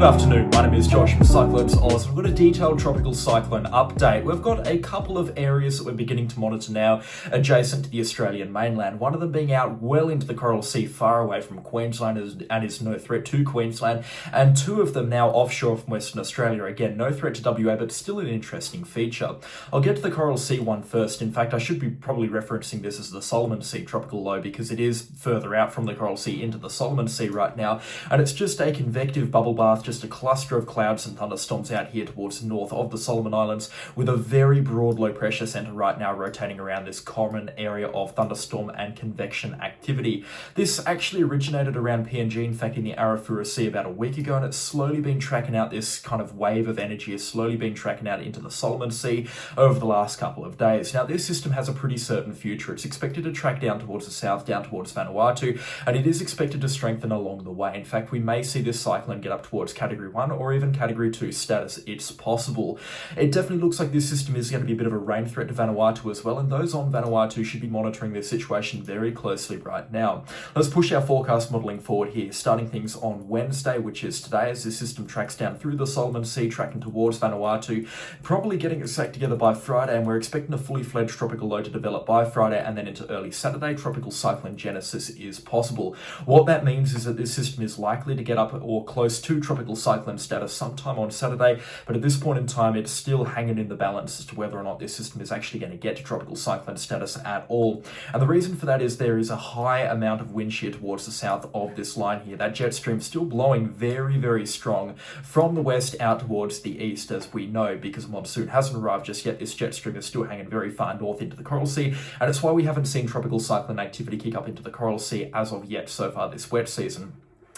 afternoon, my name is Josh from CyclonesOZ. We've got a detailed tropical cyclone update. We've got a couple of areas that we're beginning to monitor now adjacent to the Australian mainland. One of them being out well into the Coral Sea, far away from Queensland and is no threat to Queensland, and two of them now offshore from Western Australia. Again, no threat to WA, but still an interesting feature. I'll get to the Coral Sea one first. In fact, I should be probably referencing this as the Solomon Sea tropical low because it is further out from the Coral Sea into the Solomon Sea right now, and it's just a convective bubble bath, just a cluster of clouds and thunderstorms out here towards the north of the Solomon Islands, with a very broad low pressure centre right now rotating around this common area of thunderstorm and convection activity. This actually originated around PNG, in fact in the Arafura Sea about a week ago, and it's slowly been tracking out. This kind of wave of energy has slowly been tracking out into the Solomon Sea over the last couple of days. Now this system has a pretty certain future. It's expected to track down towards the south, down towards Vanuatu, and it is expected to strengthen along the way. In fact, we may see this cyclone get up towards Category 1 or even Category 2 status. It's possible. It definitely looks like this system is going to be a bit of a rain threat to Vanuatu as well, and those on Vanuatu should be monitoring this situation very closely right now. Let's push our forecast modelling forward here, starting things on Wednesday, which is today, as this system tracks down through the Solomon Sea, tracking towards Vanuatu, probably getting its act together by Friday, and we're expecting a fully fledged tropical low to develop by Friday, and then into early Saturday, tropical cyclone genesis is possible. What that means is that this system is likely to get up or close to tropical cyclone status sometime on Saturday, but at this point in time it's still hanging in the balance as to whether or not this system is actually going to get to tropical cyclone status at all. And the reason for that is there is a high amount of wind shear towards the south of this line here. That jet stream still blowing very, very strong from the west out towards the east, as we know, because a monsoon hasn't arrived just yet. This jet stream is still hanging very far north into the Coral Sea, and it's why we haven't seen tropical cyclone activity kick up into the Coral Sea as of yet so far this wet season.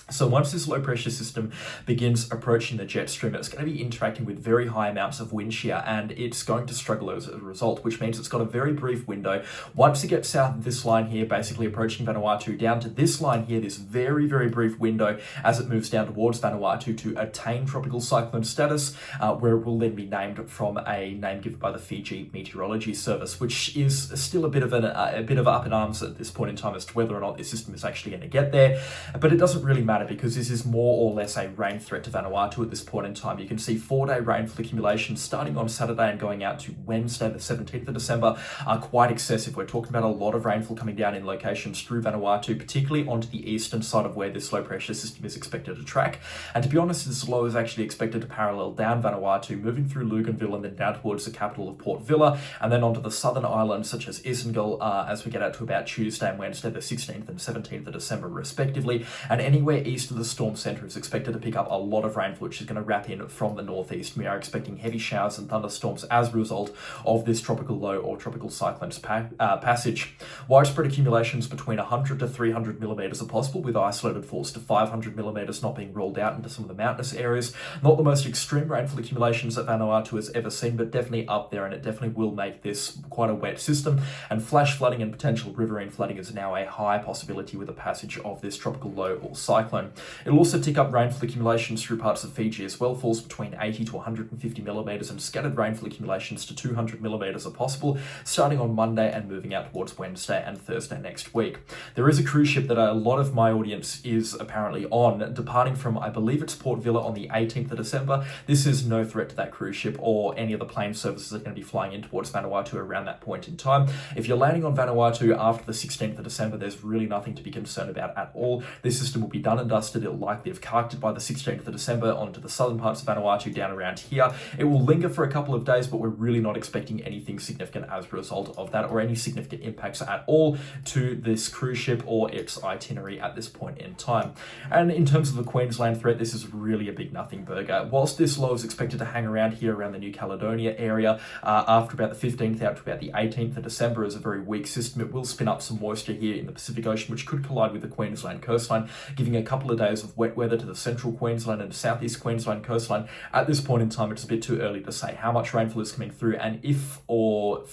So once this low pressure system begins approaching the jet stream, it's going to be interacting with very high amounts of wind shear, and it's going to struggle as a result, which means it's got a very brief window. Once it gets south of this line here, basically approaching Vanuatu, down to this line here, this very, very brief window as it moves down towards Vanuatu to attain tropical cyclone status, where it will then be named from a name given by the Fiji Meteorology Service, which is still a bit of up in arms at this point in time as to whether or not this system is actually going to get there. But it doesn't really matter, because this is more or less a rain threat to Vanuatu at this point in time. You can see 4-day rainfall accumulations starting on Saturday and going out to Wednesday, the 17th of December, are quite excessive. We're talking about a lot of rainfall coming down in locations through Vanuatu, particularly onto the eastern side of where this low pressure system is expected to track. And to be honest, this low is actually expected to parallel down Vanuatu, moving through Luganville and then down towards the capital of Port Vila, and then onto the southern islands such as Isengul as we get out to about Tuesday and Wednesday, the 16th and 17th of December respectively. And anywhere east of the storm centre is expected to pick up a lot of rainfall, which is going to wrap in from the northeast. We are expecting heavy showers and thunderstorms as a result of this tropical low or tropical cyclone's passage. Widespread accumulations between 100 to 300 millimetres are possible, with isolated falls to 500 millimetres not being ruled out into some of the mountainous areas. Not the most extreme rainfall accumulations that Vanuatu has ever seen, but definitely up there, and it definitely will make this quite a wet system. And flash flooding and potential riverine flooding is now a high possibility with the passage of this tropical low or cyclone. It'll also tick up rainfall accumulations through parts of Fiji as well. Falls between 80 to 150 millimetres and scattered rainfall accumulations to 200 millimetres are possible, starting on Monday and moving out towards Wednesday and Thursday next week. There is a cruise ship that a lot of my audience is apparently on, departing from, I believe it's Port Vila on the 18th of December. This is no threat to that cruise ship or any of the plane services that are going to be flying in towards Vanuatu around that point in time. If you're landing on Vanuatu after the 16th of December, there's really nothing to be concerned about at all. This system will be done and dusted. It'll likely have charactered by the 16th of December onto the southern parts of Vanuatu down around here. It will linger for a couple of days, but we're really not expecting anything significant as a result of that, or any significant impacts at all to this cruise ship or its itinerary at this point in time. And in terms of the Queensland threat, this is really a big nothing burger. Whilst this low is expected to hang around here around the New Caledonia area after about the 15th out to about the 18th of December as a very weak system, it will spin up some moisture here in the Pacific Ocean, which could collide with the Queensland coastline, giving a couple of days of wet weather to the central Queensland and southeast Queensland coastline. At this point in time, it's a bit too early to say how much rainfall is coming through and if or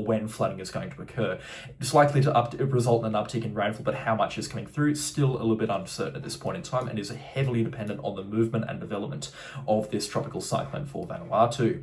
when flooding is going to occur. It's likely to result in an uptick in rainfall, but how much is coming through is still a little bit uncertain at this point in time, and is heavily dependent on the movement and development of this tropical cyclone for Vanuatu.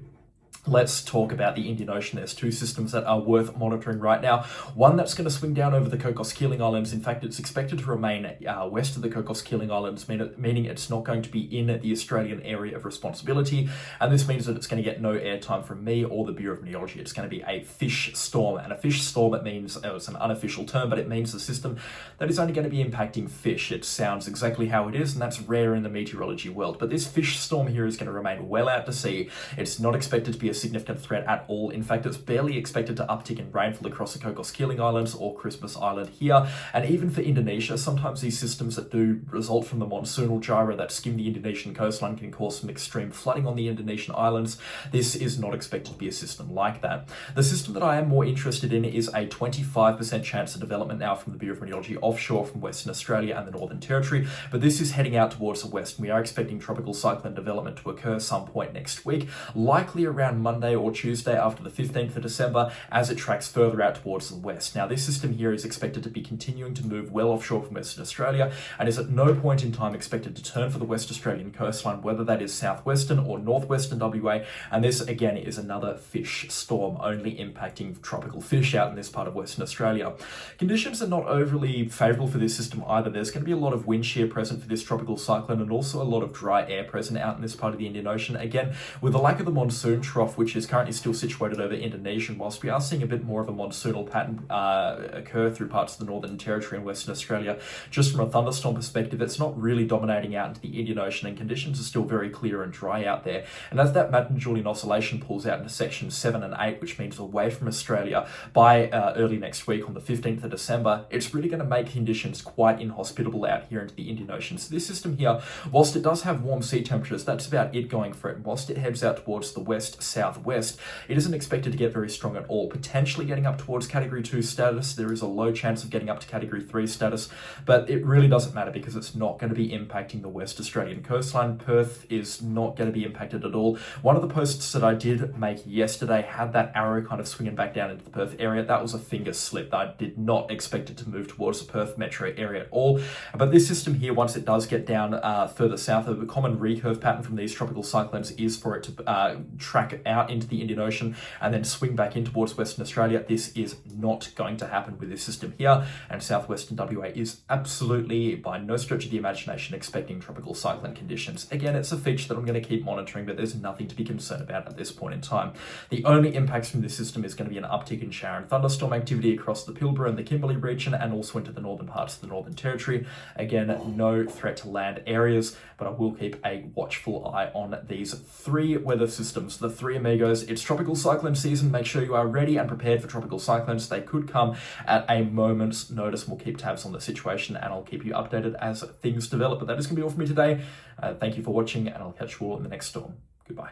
Let's talk about the Indian Ocean. There's two systems that are worth monitoring right now. One that's going to swing down over the Cocos-Keeling Islands. In fact, it's expected to remain west of the Cocos-Keeling Islands, meaning it's not going to be in the Australian area of responsibility. And this means that it's going to get no airtime from me or the Bureau of Meteorology. It's going to be a fish storm. And a fish storm, it means, it's an unofficial term, but it means the system that is only going to be impacting fish. It sounds exactly how it is, and that's rare in the meteorology world. But this fish storm here is going to remain well out to sea. It's not expected to be a significant threat at all. In fact, it's barely expected to uptick in rainfall across the Cocos-Keeling Islands or Christmas Island here. And even for Indonesia, sometimes these systems that do result from the monsoonal gyra that skim the Indonesian coastline can cause some extreme flooding on the Indonesian islands. This is not expected to be a system like that. The system that I am more interested in is a 25% chance of development now from the Bureau of Meteorology offshore from Western Australia and the Northern Territory, but this is heading out towards the west. We are expecting tropical cyclone development to occur some point next week, likely around Monday or Tuesday after the 15th of December as it tracks further out towards the west. Now, this system here is expected to be continuing to move well offshore from Western Australia and is at no point in time expected to turn for the West Australian coastline, whether that is southwestern or northwestern WA. And this, again, is another fish storm, only impacting tropical fish out in this part of Western Australia. Conditions are not overly favourable for this system either. There's going to be a lot of wind shear present for this tropical cyclone and also a lot of dry air present out in this part of the Indian Ocean. Again, with the lack of the monsoon trough, which is currently still situated over Indonesia, whilst we are seeing a bit more of a monsoonal pattern occur through parts of the Northern Territory and Western Australia, just from a thunderstorm perspective, it's not really dominating out into the Indian Ocean and conditions are still very clear and dry out there. And as that Matten-Julian oscillation pulls out into sections 7 and 8, which means away from Australia by early next week on the 15th of December, it's really going to make conditions quite inhospitable out here into the Indian Ocean. So this system here, whilst it does have warm sea temperatures, that's about it going for it. And whilst it heads out towards the west-southwest, it isn't expected to get very strong at all, potentially getting up towards Category 2 status. There is a low chance of getting up to Category 3 status, but it really doesn't matter because it's not going to be impacting the West Australian coastline. Perth is not going to be impacted at all. One of the posts that I did make yesterday had that arrow kind of swinging back down into the Perth area. That was a finger slip. I did not expect it to move towards the Perth metro area at all. But this system here, once it does get down further south, a common recurve pattern from these tropical cyclones is for it to track out into the Indian Ocean and then swing back in towards Western Australia. This is not going to happen with this system here, and southwestern WA is absolutely, by no stretch of the imagination, expecting tropical cyclone conditions. Again, it's a feature that I'm going to keep monitoring, but there's nothing to be concerned about at this point in time. The only impacts from this system is going to be an uptick in shower and thunderstorm activity across the Pilbara and the Kimberley region and also into the northern parts of the Northern Territory. Again, no threat to land areas, but I will keep a watchful eye on these three weather systems, the three amigos. It's tropical cyclone season. Make sure you are ready and prepared for tropical cyclones. They could come at a moment's notice. We'll keep tabs on the situation and I'll keep you updated as things develop. But that is going to be all for me today. Thank you for watching and I'll catch you all in the next storm. Goodbye.